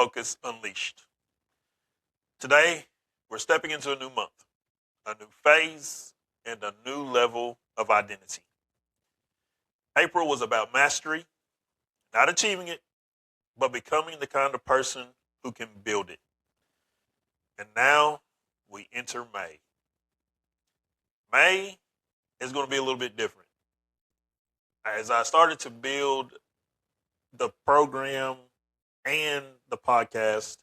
Focus Unleashed. Today, we're stepping into a new month, a new phase, and a new level of identity. April was about mastery, not achieving it, but becoming the kind of person who can build it. And now we enter May. May is going to be a little bit different. As I started to build the program and the podcast,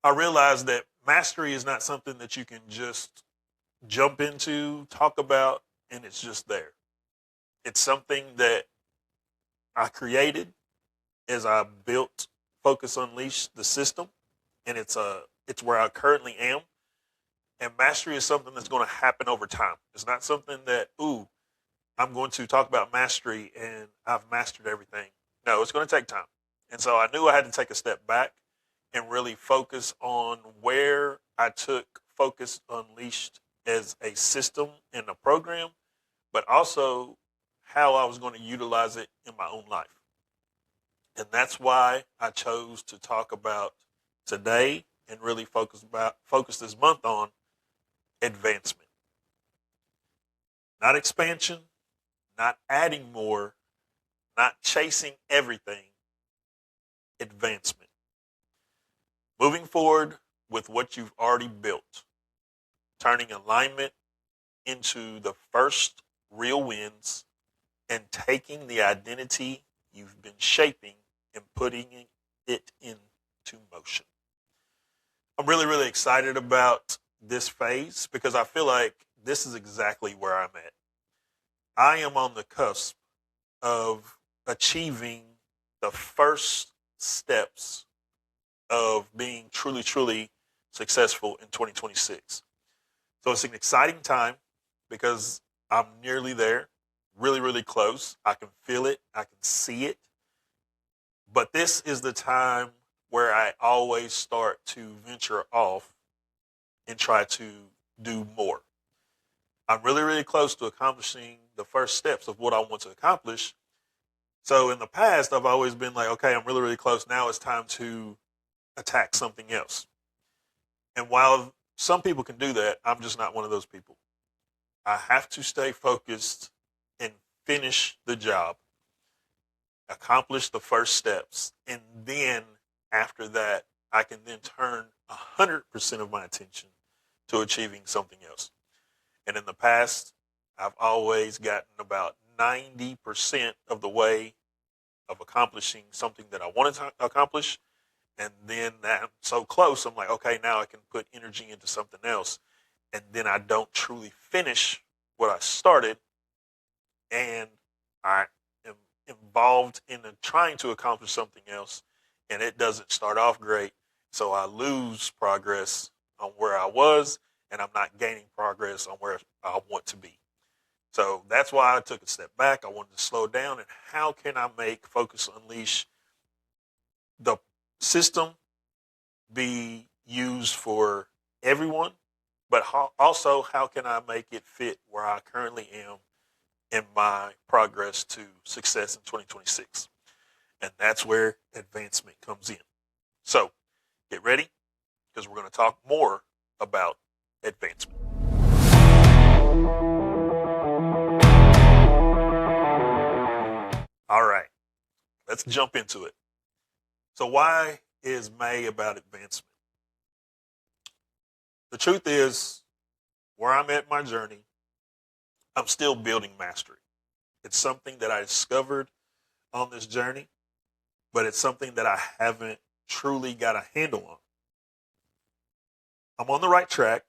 I realized that mastery is not something that you can just jump into, talk about, and it's just there. It's something that I created as I built Focus Unleashed, the system, and it's where I currently am. And mastery is something that's going to happen over time. It's not something that, I'm going to talk about mastery and I've mastered everything. No, it's going to take time. And so I knew I had to take a step back and really focus on where I took Focus Unleashed as a system and a program, but also how I was going to utilize it in my own life. And that's why I chose to talk about today and really focus this month on advancement. Not expansion, not adding more, not chasing everything. Advancement. Moving forward with what you've already built. Turning alignment into the first real wins and taking the identity you've been shaping and putting it into motion. I'm really, really excited about this phase because I feel like this is exactly where I'm at. I am on the cusp of achieving the first steps of being truly, truly successful in 2026. So it's an exciting time because I'm nearly there, really, really close. I can feel it. I can see it. But this is the time where I always start to venture off and try to do more. I'm really, really close to accomplishing the first steps of what I want to accomplish. So in the past, I've always been like, okay, I'm really, really close. Now it's time to attack something else. And while some people can do that, I'm just not one of those people. I have to stay focused and finish the job, accomplish the first steps, and then after that, I can then turn 100% of my attention to achieving something else. And in the past, I've always gotten about 90% of the way of accomplishing something that I wanted to accomplish. And then I'm so close, I'm like, okay, now I can put energy into something else. And then I don't truly finish what I started. And I am involved in trying to accomplish something else. And it doesn't start off great. So I lose progress on where I was, and I'm not gaining progress on where I want to be. So that's why I took a step back. I wanted to slow down. And how can I make Focus Unleash, the system, be used for everyone? But also, how can I make it fit where I currently am in my progress to success in 2026? And that's where advancement comes in. So get ready, because we're going to talk more about advancement. All right, let's jump into it. So why is May about advancement? The truth is, where I'm at in my journey, I'm still building mastery. It's something that I discovered on this journey, but it's something that I haven't truly got a handle on. I'm on the right track,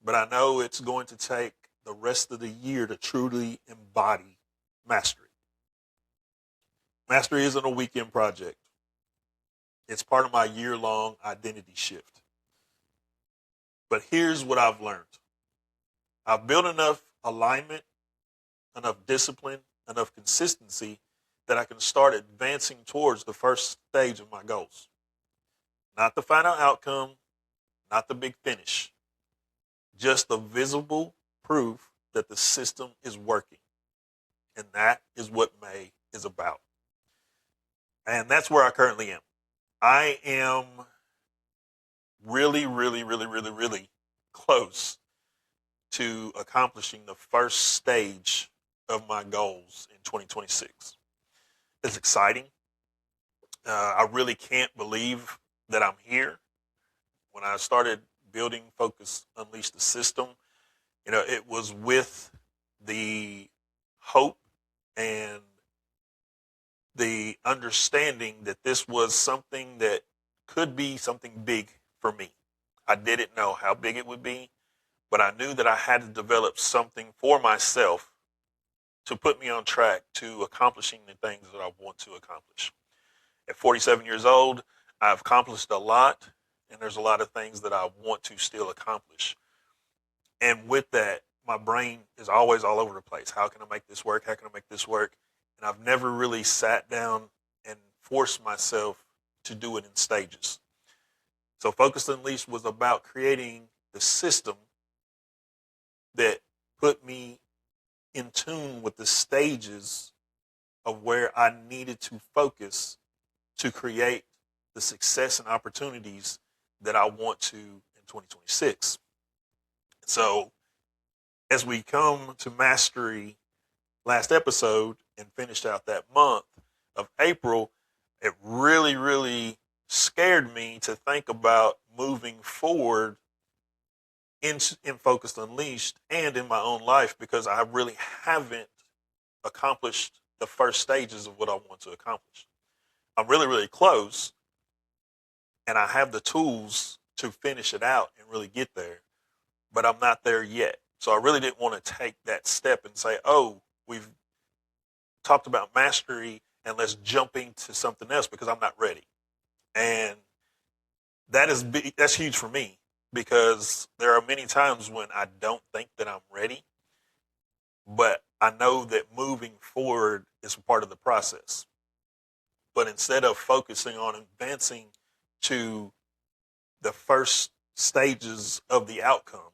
but I know it's going to take the rest of the year to truly embody mastery. Mastery isn't a weekend project. It's part of my year-long identity shift. But here's what I've learned. I've built enough alignment, enough discipline, enough consistency that I can start advancing towards the first stage of my goals. Not the final outcome, not the big finish. Just the visible proof that the system is working. And that is what May is about. And that's where I currently am. I am really, really, really, really, really close to accomplishing the first stage of my goals in 2026. It's exciting. I really can't believe that I'm here. When I started building Focus Unleash the system, it was with the hope and the understanding that this was something that could be something big for me. I didn't know how big it would be, but I knew that I had to develop something for myself to put me on track to accomplishing the things that I want to accomplish. At 47 years old, I've accomplished a lot, and there's a lot of things that I want to still accomplish. And with that, my brain is always all over the place. How can I make this work? How can I make this work? And I've never really sat down and forced myself to do it in stages. So Focus Unleashed was about creating the system that put me in tune with the stages of where I needed to focus to create the success and opportunities that I want to in 2026. So as we come to mastery last episode and finished out that month of April, it really, really scared me to think about moving forward in Focused Unleashed and in my own life, because I really haven't accomplished the first stages of what I want to accomplish. I'm really, really close, and I have the tools to finish it out and really get there, but I'm not there yet. So I really didn't want to take that step and say, oh, we've talked about mastery and let's jump into something else, because I'm not ready. And that's huge for me, because there are many times when I don't think that I'm ready, but I know that moving forward is part of the process. But instead of focusing on advancing to the first stages of the outcome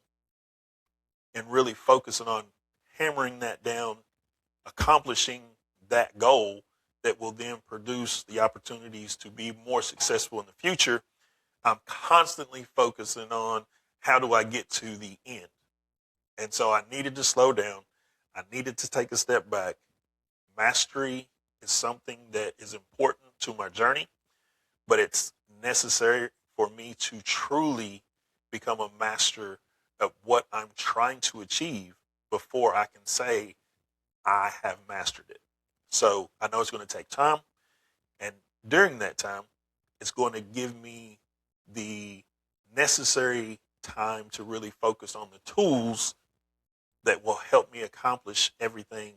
and really focusing on hammering that down, accomplishing that goal that will then produce the opportunities to be more successful in the future, I'm constantly focusing on how do I get to the end. And so I needed to slow down. I needed to take a step back. Mastery is something that is important to my journey, but it's necessary for me to truly become a master of what I'm trying to achieve before I can say I have mastered it. So I know it's going to take time. And during that time, it's going to give me the necessary time to really focus on the tools that will help me accomplish everything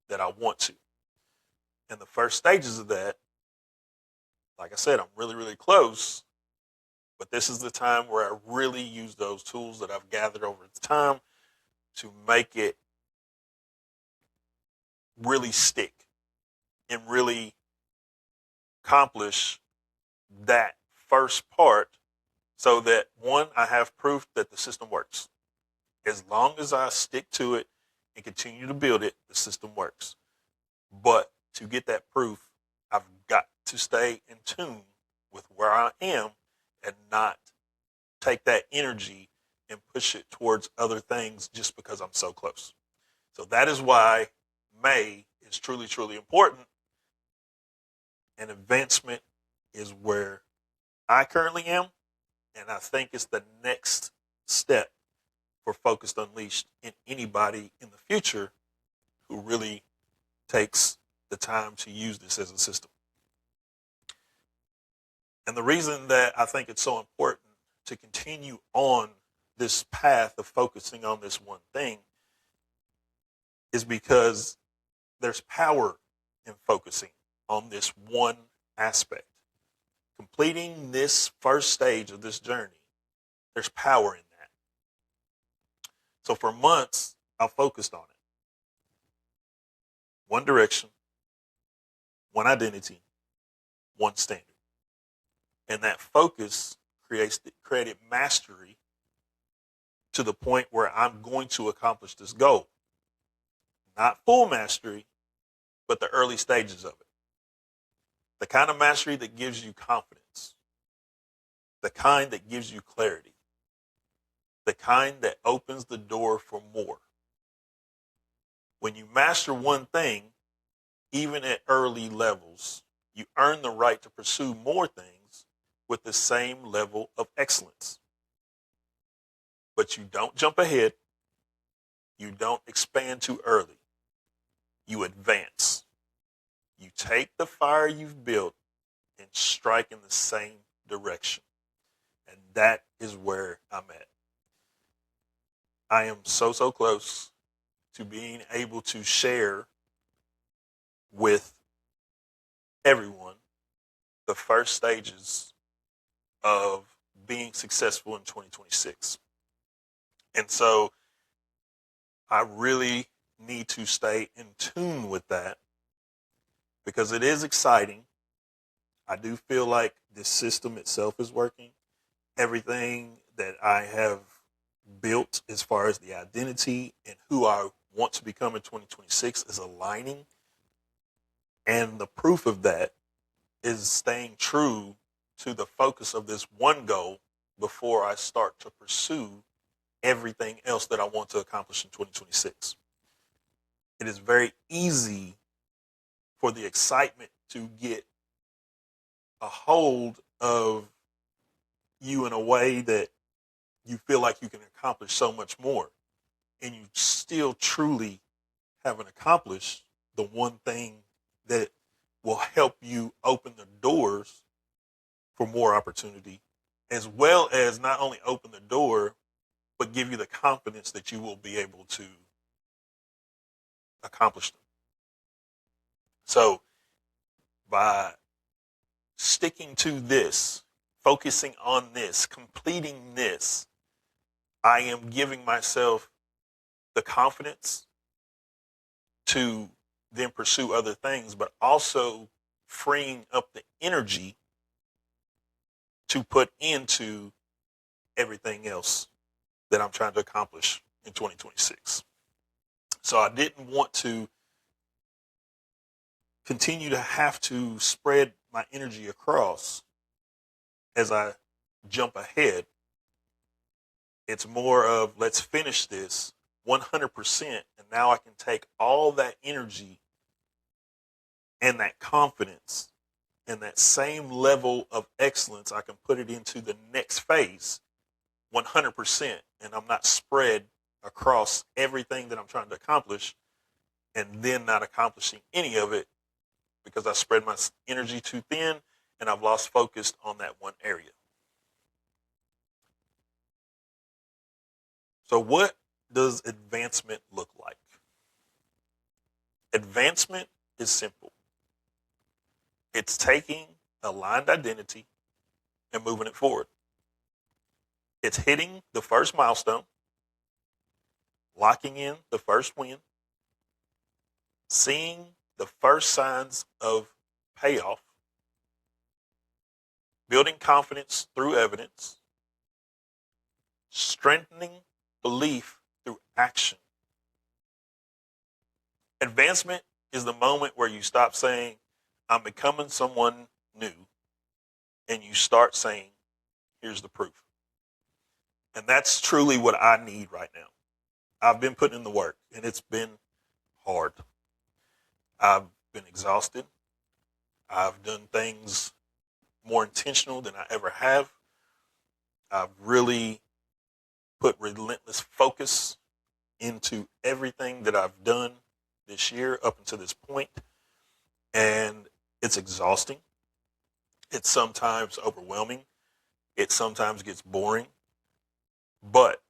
that I want to. And the first stages of that, like I said, I'm really, really close, but this is the time where I really use those tools that I've gathered over the time to make it really stick and really accomplish that first part, so that one, I have proof that the system works. As long as I stick to it and continue to build it, the system works. But to get that proof, I've got to stay in tune with where I am and not take that energy and push it towards other things just because I'm so close. So that is why May is truly, truly important. And advancement is where I currently am. And I think it's the next step for Focused Unleashed in anybody in the future who really takes the time to use this as a system. And the reason that I think it's so important to continue on this path of focusing on this one thing is because there's power in focusing on this one aspect. Completing this first stage of this journey, there's power in that. So for months, I focused on it. One direction, one identity, one standard. And that focus created mastery to the point where I'm going to accomplish this goal. Not full mastery, but the early stages of it. The kind of mastery that gives you confidence. the kind that gives you clarity, the kind that opens the door for more. When you master one thing, even at early levels, you earn the right to pursue more things with the same level of excellence. But you don't jump ahead. You don't expand too early. You advance. You take the fire you've built and strike in the same direction. And that is where I'm at. I am so close to being able to share with everyone the first stages of being successful in 2026. And so I really need to stay in tune with that because it is exciting. I do feel like the system itself is working. Everything that I have built as far as the identity and who I want to become in 2026 is aligning. And the proof of that is staying true to the focus of this one goal before I start to pursue everything else that I want to accomplish in 2026. It is very easy for the excitement to get a hold of you in a way that you feel like you can accomplish so much more. And you still truly haven't accomplished the one thing that will help you open the doors for more opportunity, as well as not only open the door, but give you the confidence that you will be able to accomplish them. So by sticking to this, focusing on this, completing this, I am giving myself the confidence to then pursue other things, but also freeing up the energy to put into everything else that I'm trying to accomplish in 2026. So I didn't want to continue to have to spread my energy across as I jump ahead. It's more of let's finish this 100%. And now I can take all that energy and that confidence and that same level of excellence. I can put it into the next phase 100%. And I'm not spread across everything that I'm trying to accomplish and then not accomplishing any of it because I spread my energy too thin and I've lost focus on that one area. So what does advancement look like? Advancement is simple. It's taking aligned identity and moving it forward. It's hitting the first milestone, locking in the first win, seeing the first signs of payoff, building confidence through evidence, strengthening belief through action. Advancement is the moment where you stop saying, I'm becoming someone new, and you start saying, here's the proof. And that's truly what I need right now. I've been putting in the work, and it's been hard. I've been exhausted. I've done things more intentional than I ever have. I've really put relentless focus into everything that I've done this year up until this point, and it's exhausting. It's sometimes overwhelming. It sometimes gets boring, but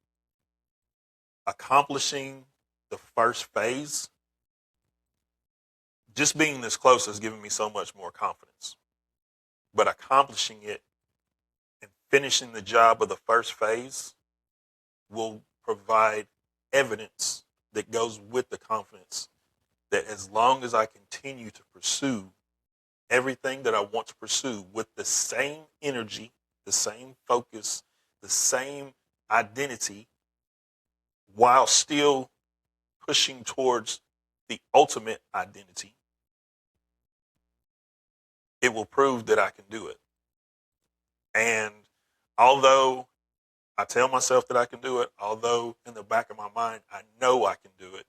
accomplishing the first phase, just being this close has given me so much more confidence. But accomplishing it and finishing the job of the first phase will provide evidence that goes with the confidence that as long as I continue to pursue everything that I want to pursue with the same energy, the same focus, the same identity, while still pushing towards the ultimate identity, it will prove that I can do it. And Although I tell myself that I can do it, although in the back of my mind I know I can do it,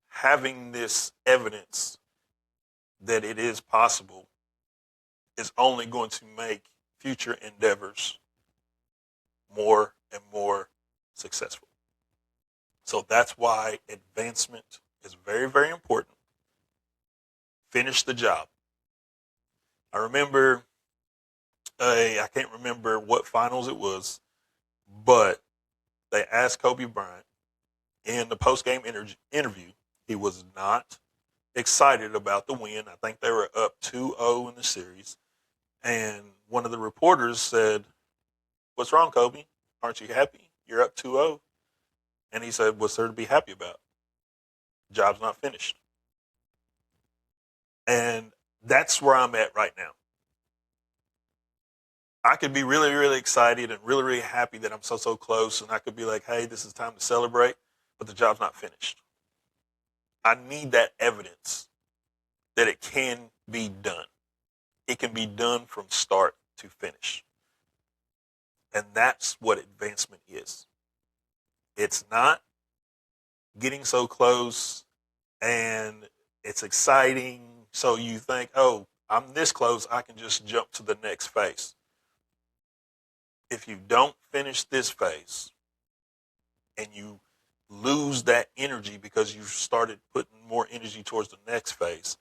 having this evidence that it is possible is only going to make future endeavors more and more successful. So that's why advancement is very, very important. Finish the job. I remember, I can't remember what finals it was, but they asked Kobe Bryant in the post-game interview. He was not excited about the win. I think they were up 2-0 in the series. And one of the reporters said, "What's wrong, Kobe? Aren't you happy? You're up 2-0." And he said, "What's there to be happy about? Job's not finished." And that's where I'm at right now. I could be really, really excited and really, really happy that I'm so close. And I could be like, hey, this is time to celebrate, but the job's not finished. I need that evidence that it can be done. It can be done from start to finish. And that's what advancement is. It's not getting so close and it's exciting. So you think, oh, I'm this close, I can just jump to the next phase. If you don't finish this phase and you lose that energy because you started putting more energy towards the next phase,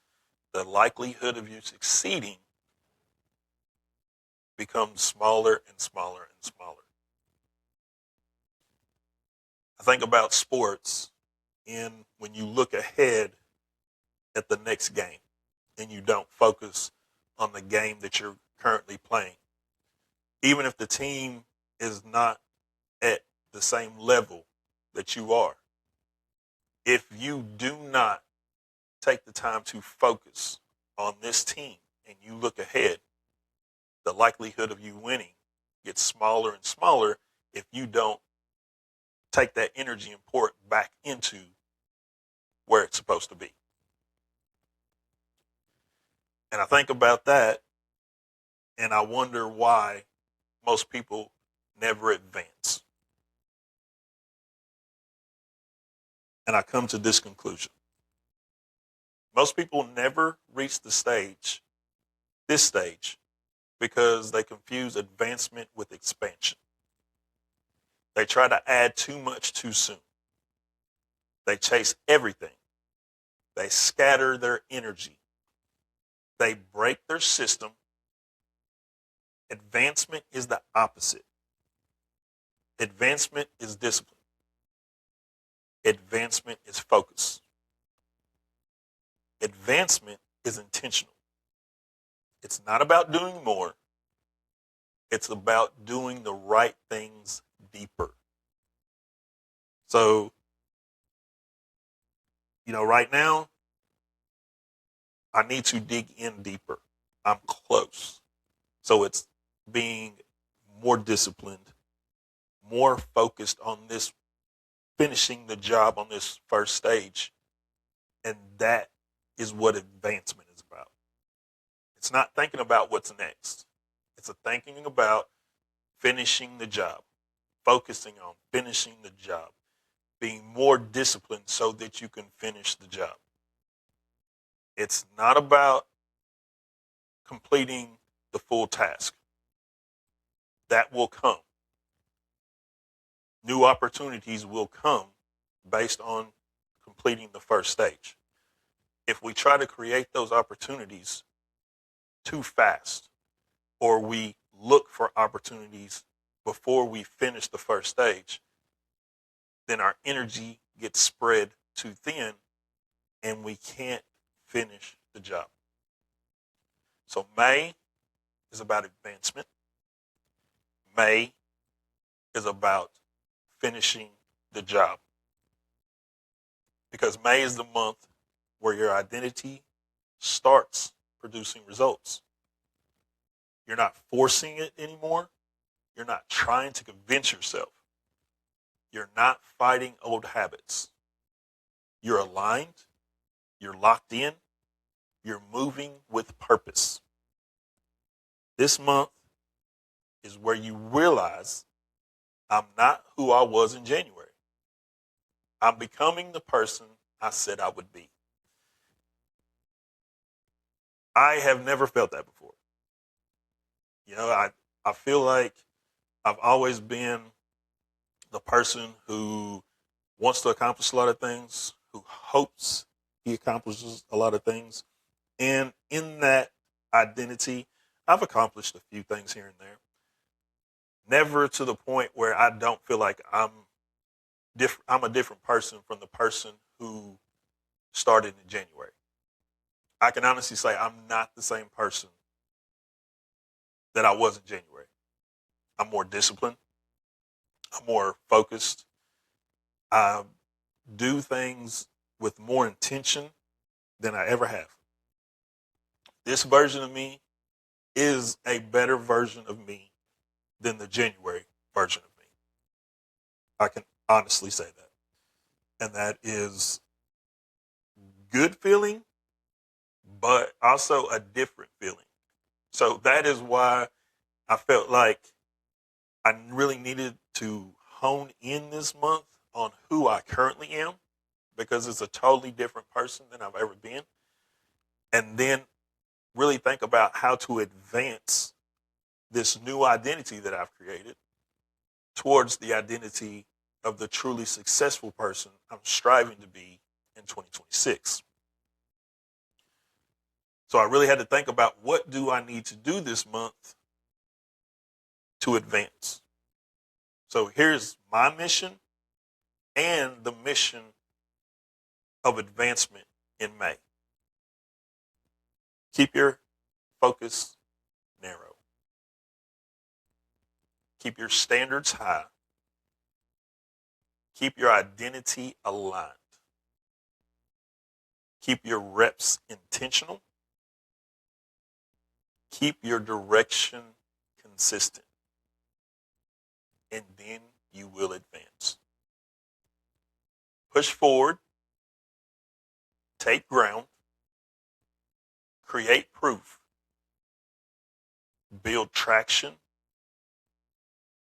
the likelihood of you succeeding becomes smaller and smaller and smaller. I think about sports in when you look ahead at the next game and you don't focus on the game that you're currently playing. Even if the team is not at the same level that you are, if you do not take the time to focus on this team and you look ahead, the likelihood of you winning gets smaller and smaller if you don't take that energy and pour it back into where it's supposed to be. And I think about that and I wonder why most people never advance. And I come to this conclusion. Most people never reach this stage, because they confuse advancement with expansion. They try to add too much too soon. They chase everything. They scatter their energy. They break their system. Advancement is the opposite. Advancement is discipline. Advancement is focus. Advancement is intentional. It's not about doing more. It's about doing the right things deeper. So, right now, I need to dig in deeper. I'm close. So it's being more disciplined, more focused on this, finishing the job on this first stage. And that is what advancement is about. It's not thinking about what's next. It's a thinking about finishing the job, focusing on finishing the job, being more disciplined so that you can finish the job. It's not about completing the full task. That will come. New opportunities will come based on completing the first stage. If we try to create those opportunities too fast, or we look for opportunities before we finish the first stage, then our energy gets spread too thin and we can't finish the job. So May is about advancement. May is about finishing the job. Because May is the month where your identity starts producing results. You're not forcing it anymore. You're not trying to convince yourself. You're not fighting old habits. You're aligned. You're locked in. You're moving with purpose. This month is where you realize I'm not who I was in January. I'm becoming the person I said I would be. I have never felt that before. I feel like I've always been the person who wants to accomplish a lot of things, who hopes he accomplishes a lot of things. And in that identity, I've accomplished a few things here and there. Never to the point where I don't feel like I'm a different person from the person who started in January. I can honestly say I'm not the same person that I was in January. I'm more disciplined. I'm more focused. I do things with more intention than I ever have. This version of me is a better version of me than the January version of me. I can honestly say that. And that is good feeling, but also a different feeling. So that is why I felt like I really needed to hone in this month on who I currently am, because it's a totally different person than I've ever been. And then really think about how to advance this new identity that I've created towards the identity of the truly successful person I'm striving to be in 2026. So I really had to think about, what do I need to do this month to advance? So here's my mission and the mission of advancement in May. Keep your focus narrow. Keep your standards high. Keep your identity aligned. Keep your reps intentional. Keep your direction consistent. And then you will advance. Push forward. Take ground. Create proof. Build traction.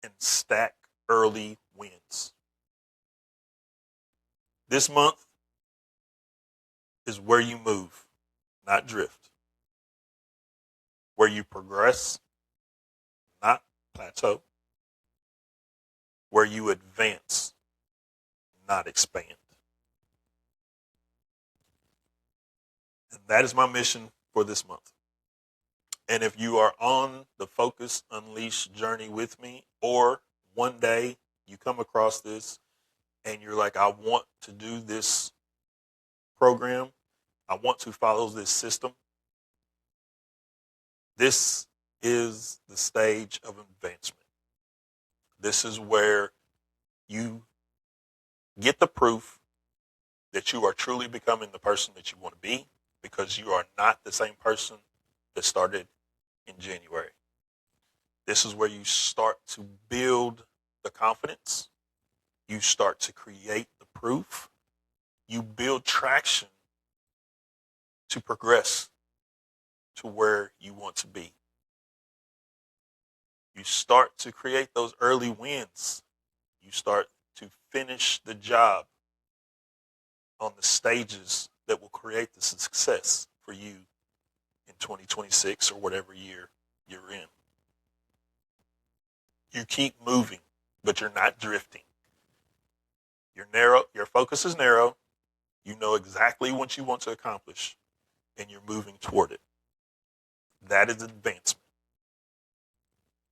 And stack early wins. This month is where you move, not drift. Where you progress, not plateau. Where you advance, not expand. And that is my mission for this month. And if you are on the Focus Unleashed journey with me, or one day you come across this and you're like, I want to do this program, I want to follow this system, this is the stage of advancement. This is where you get the proof that you are truly becoming the person that you want to be, because you are not the same person that started in January. This is where you start to build the confidence. You start to create the proof. You build traction to progress to where you want to be. You start to create those early wins. You start to finish the job on the stages that will create the success for you in 2026 or whatever year you're in. You keep moving, but you're not drifting. You're narrow, your focus is narrow. You know exactly what you want to accomplish, and you're moving toward it. That is advancement.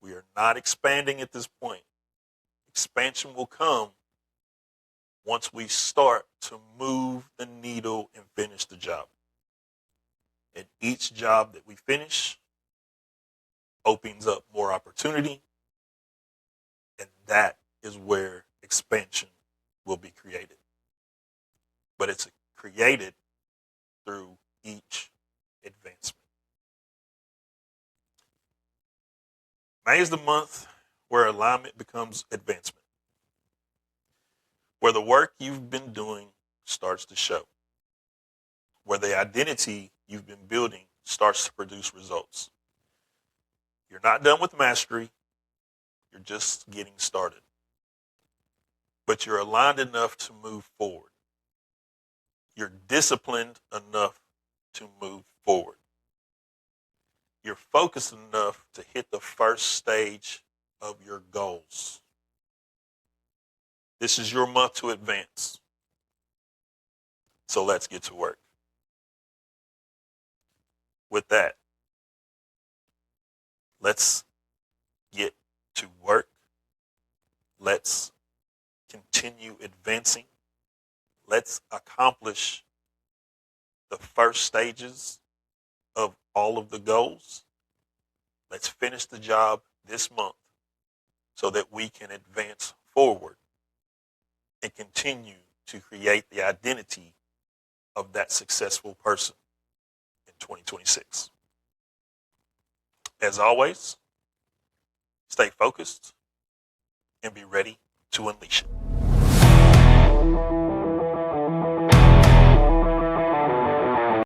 We are not expanding at this point. Expansion will come once we start to move the needle and finish the job. And each job that we finish opens up more opportunity, and that is where expansion will be created. But it's created through each advancement. May is the month where alignment becomes advancement, where the work you've been doing starts to show, where the identity you've been building starts to produce results. You're not done with mastery. You're just getting started. But you're aligned enough to move forward. You're disciplined enough to move forward. You're focused enough to hit the first stage of your goals. This is your month to advance. So let's get to work. With that, let's get to work. Let's continue advancing. Let's accomplish the first stages of all of the goals. Let's finish the job this month so that we can advance forward and continue to create the identity of that successful person in 2026. As always, stay focused and be ready to unleash it.